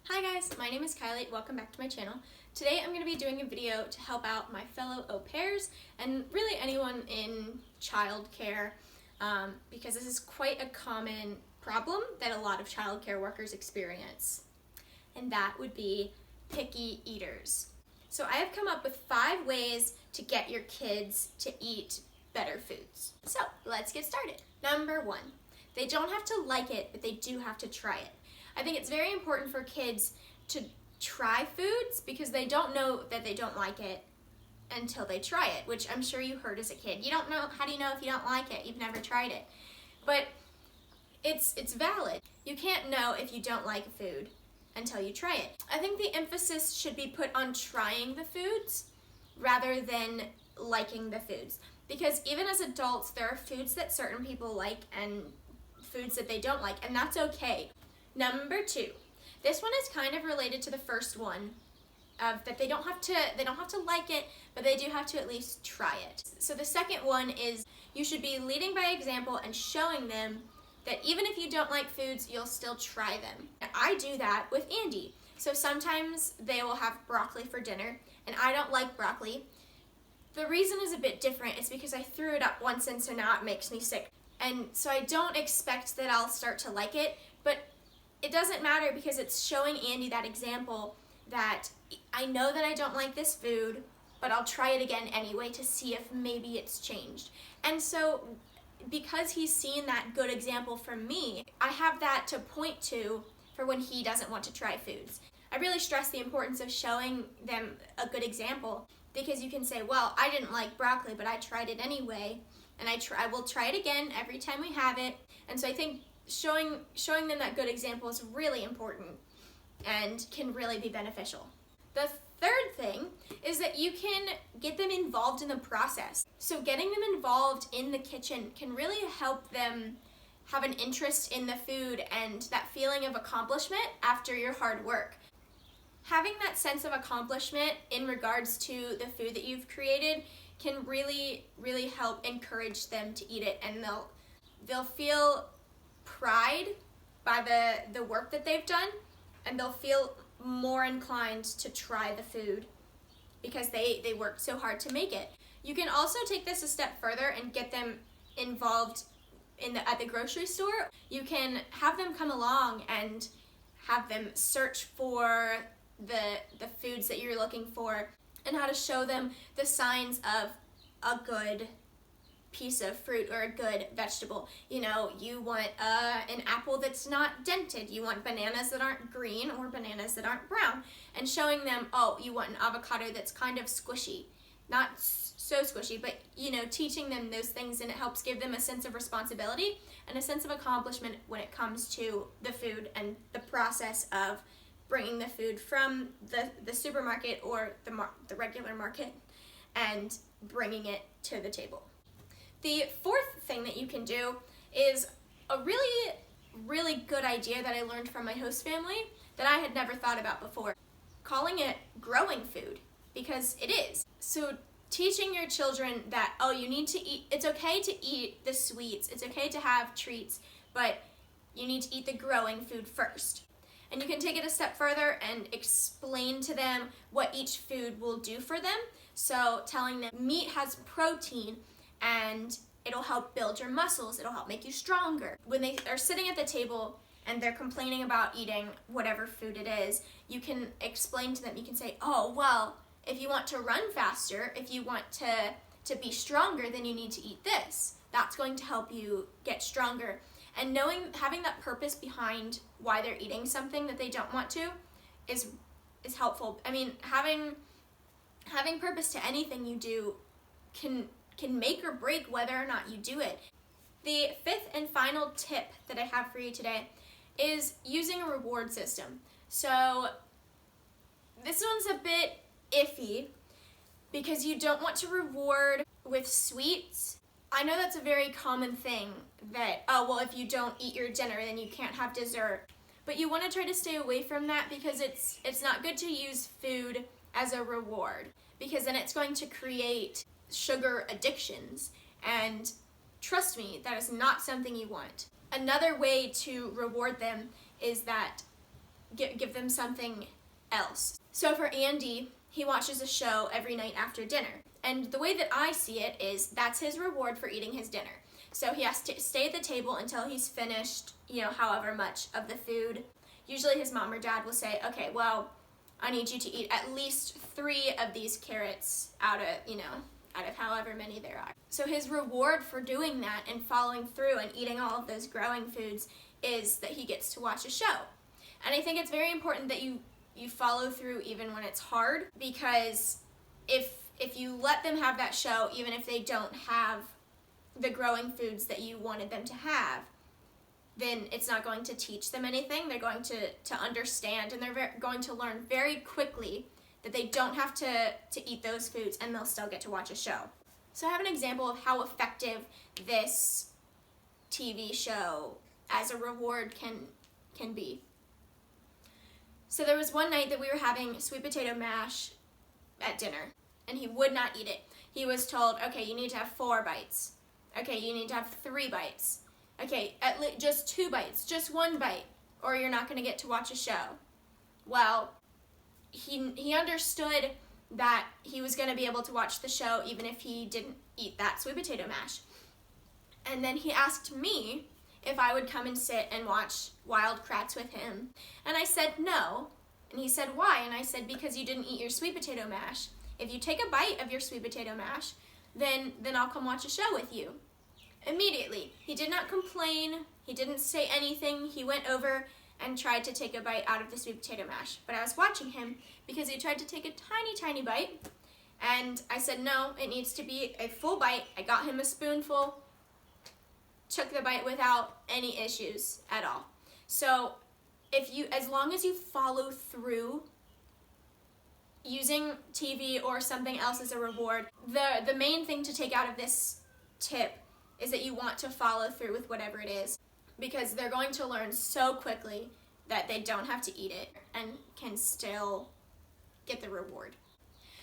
Hi guys, my name is Kylie. Welcome back to my channel. Today I'm going to be doing a video to help out my fellow au pairs and really anyone in childcare because this is quite a common problem that a lot of childcare workers experience, and that would be picky eaters. So I have come up with 5 ways to get your kids to eat better foods. So let's get started. Number 1, they don't have to like it, but they do have to try it. I think it's very important for kids to try foods because they don't know that they don't like it until they try it, which I'm sure you heard as a kid. You don't know, how do you know if you don't like it? You've never tried it. But it's valid. You can't know if you don't like a food until you try it. I think the emphasis should be put on trying the foods rather than liking the foods. Because even as adults, there are foods that certain people like and foods that they don't like, and that's okay. Number 2, this one is kind of related to the first one, of that they don't have to like it, but they do have to at least try it. So the second one is you should be leading by example and showing them that even if you don't like foods, you'll still try them. I do that with Andy. So sometimes they will have broccoli for dinner, and I don't like broccoli. The reason is a bit different. It's because I threw it up once, and so now it makes me sick. And so I don't expect that I'll start to like it, but it doesn't matter because it's showing Andy that example that I know that I don't like this food, but I'll try it again anyway to see if maybe it's changed. And so because he's seen that good example from me, I have that to point to for when he doesn't want to try foods. I really stress the importance of showing them a good example because you can say, well, I didn't like broccoli, but I tried it anyway, and I will try it again every time we have it. And so I think showing them that good example is really important and can really be beneficial. The third thing is that you can get them involved in the process. So getting them involved in the kitchen can really help them have an interest in the food and that feeling of accomplishment after your hard work. Having that sense of accomplishment in regards to the food that you've created can really, really help encourage them to eat it, and they'll feel pride by the work that they've done, and they'll feel more inclined to try the food because they worked so hard to make it. You can also take this a step further and get them involved at the grocery store. You can have them come along and have them search for the foods that you're looking for and how to show them the signs of a good piece of fruit or a good vegetable. You know, you want an apple that's not dented. You want bananas that aren't green or bananas that aren't brown. And showing them, oh, you want an avocado that's kind of squishy. Not so squishy, but, you know, teaching them those things, and it helps give them a sense of responsibility and a sense of accomplishment when it comes to the food and the process of bringing the food from the supermarket or the regular market and bringing it to the table. The fourth thing that you can do is a really, really good idea that I learned from my host family that I had never thought about before. Calling it growing food, because it is. So teaching your children that, oh, you need to eat, it's okay to eat the sweets, it's okay to have treats, but you need to eat the growing food first. And you can take it a step further and explain to them what each food will do for them. So telling them meat has protein and it'll help build your muscles, it'll help make you stronger. When they are sitting at the table and they're complaining about eating whatever food it is, you can explain to them, you can say, oh, well, if you want to run faster, if you want to be stronger, then you need to eat this. That's going to help you get stronger. And having that purpose behind why they're eating something that they don't want to is helpful. I mean, having purpose to anything you do can make or break whether or not you do it. The fifth and final tip that I have for you today is using a reward system. So this one's a bit iffy because you don't want to reward with sweets. I know that's a very common thing that, oh, well, if you don't eat your dinner, then you can't have dessert. But you want to try to stay away from that because it's not good to use food as a reward, because then it's going to create sugar addictions, and trust me, that is not something you want. Another way to reward them is that give them something else. So for Andy, he watches a show every night after dinner. And the way that I see it is that's his reward for eating his dinner. So he has to stay at the table until he's finished, however much of the food. Usually his mom or dad will say, okay, well, I need you to eat at least 3 of these carrots out of however many there are. So his reward for doing that and following through and eating all of those growing foods is that he gets to watch a show. And I think it's very important that you follow through even when it's hard, because if you let them have that show, even if they don't have the growing foods that you wanted them to have, then it's not going to teach them anything. They're going to understand, and they're going to learn very quickly that they don't have to eat those foods, and they'll still get to watch a show. So I have an example of how effective this TV show as a reward can be. So there was one night that we were having sweet potato mash at dinner, and he would not eat it. He was told, okay, you need to have 4 bites. Okay, you need to have 3 bites. Okay, at least just 2 bites, just 1 bite, or you're not going to get to watch a show. Well, he understood that he was going to be able to watch the show even if he didn't eat that sweet potato mash. And then he asked me if I would come and sit and watch Wild Kratts with him. And I said no. And he said, why? And I said, because you didn't eat your sweet potato mash. If you take a bite of your sweet potato mash, then I'll come watch a show with you. Immediately. He did not complain. He didn't say anything. He went over and tried to take a bite out of the sweet potato mash. But I was watching him because he tried to take a tiny, tiny bite. And I said, no, it needs to be a full bite. I got him a spoonful, took the bite without any issues at all. So as long as you follow through using TV or something else as a reward, the main thing to take out of this tip is that you want to follow through with whatever it is, because they're going to learn so quickly that they don't have to eat it and can still get the reward.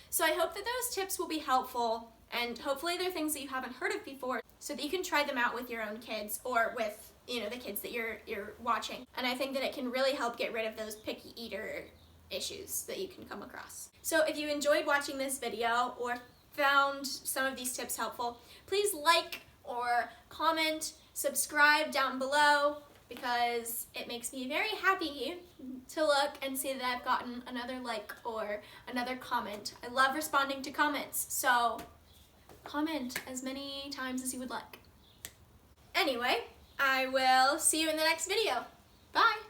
So I hope that those tips will be helpful, and hopefully they're things that you haven't heard of before, so that you can try them out with your own kids or with the kids that you're watching. And I think that it can really help get rid of those picky eater issues that you can come across. So if you enjoyed watching this video or found some of these tips helpful, please like or comment, subscribe down below, because it makes me very happy to look and see that I've gotten another like or another comment. I love responding to comments, so comment as many times as you would like. Anyway, I will see you in the next video. Bye!